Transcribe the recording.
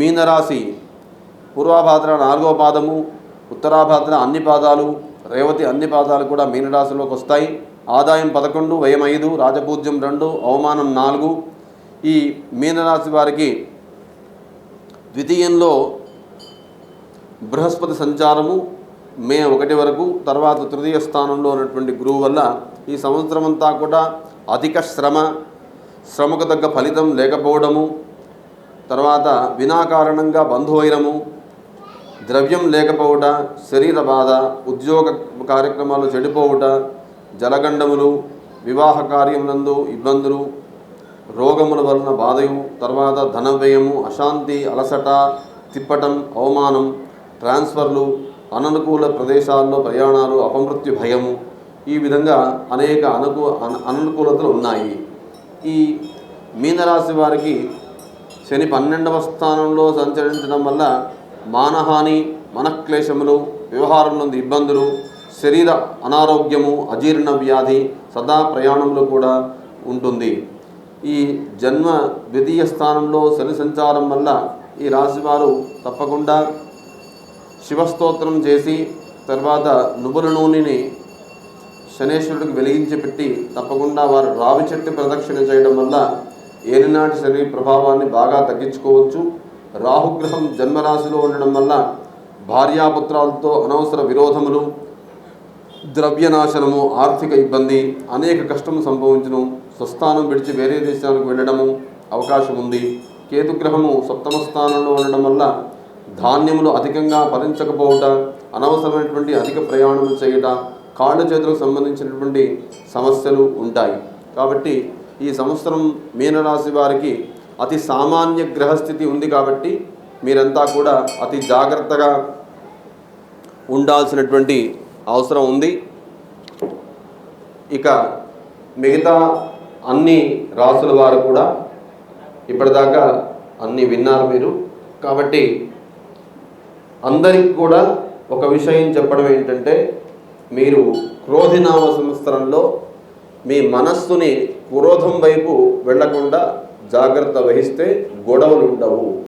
మీనరాశి పూర్వాభాద్ర 4వ పాదము, ఉత్తరాభాద్ర అన్ని పాదాలు, రేవతి అన్ని పాదాలు కూడా మీనరాశిలోకి వస్తాయి. ఆదాయం 11, వ్యయం 5, రాజపూజ్యం 2, అవమానం 4. ఈ మీనరాశి వారికి ద్వితీయంలో బృహస్పతి సంచారము మే 1 వరకు, తర్వాత తృతీయ స్థానంలో ఉన్నటువంటి గురువు వల్ల ఈ సంవత్సరం అంతా కూడా అధిక శ్రమకు తగ్గ ఫలితం లేకపోవడము, తర్వాత వినాకారణంగా బంధువైరము, ద్రవ్యం లేకపోవుట, శరీర బాధ, ఉద్యోగ కార్యక్రమాలు చెడిపోవుట, జలగండములు, వివాహ కార్యములందు ఇబ్బందులు, రోగముల వలన బాధయు, తర్వాత ధన వ్యయము, అశాంతి, అలసట, తిప్పటం, అవమానం, ట్రాన్స్ఫర్లు, అననుకూల ప్రదేశాల్లో ప్రయాణాలు, అపమృత్యు భయము, ఈ విధంగా అనేక అననుకూలతలు ఉన్నాయి. ఈ మీనరాశి వారికి శని 12వ స్థానంలో సంచరించడం వల్ల మానహాని, మనక్లేశములు, వ్యవహారంలో ఇబ్బందులు, శరీర అనారోగ్యము, అజీర్ణ వ్యాధి, సదా ప్రయాణంలో కూడా ఉంటుంది. ఈ జన్మ ద్వితీయ స్థానంలో శని సంచారం వల్ల ఈ రాశివారు తప్పకుండా శివస్తోత్రం చేసి, తర్వాత నువ్వుల నూనెని శనేశ్వరుడికి వెలిగించి పెట్టి తప్పకుండా వారు రావి చెట్టు ప్రదక్షిణ చేయడం వల్ల ఏలినాటి శని ప్రభావాన్ని బాగా తగ్గించుకోవచ్చు. రాహుగ్రహం జన్మరాశిలో ఉండడం వల్ల భార్యాపుత్రాలతో అనవసర విరోధములు, ద్రవ్యనాశనము, ఆర్థిక ఇబ్బంది, అనేక కష్టము సంభవించును. స్వస్థానం విడిచి వేరే దేశానికి వెళ్ళడము అవకాశం ఉంది. కేతుగ్రహము 7వ స్థానంలో ఉండడం వల్ల ధాన్యములు అధికంగా ఫలించకపోవట, అనవసరమైనటువంటి అధిక ప్రయాణములు చేయట, కాళ్ళ చేతులకు సంబంధించినటువంటి సమస్యలు ఉంటాయి. కాబట్టి ఈ సంవత్సరం మీనరాశి వారికి అతి సామాన్య గ్రహస్థితి ఉంది. కాబట్టి మీరంతా కూడా అతి జాగ్రత్తగా ఉండాల్సినటువంటి అవసరం ఉంది. ఇక మిగతా అన్ని రాసుల వారు కూడా ఇప్పటిదాకా అన్నీ విన్నారు మీరు. కాబట్టి అందరికి కూడా ఒక విషయం చెప్పడం ఏంటంటే, మీరు క్రోధినామ సంవత్సరంలో మీ మనస్సుని క్రోధం వైపు వెళ్లకుండా జాగ్రత్త వహిస్తే గొడవలు ఉండవు.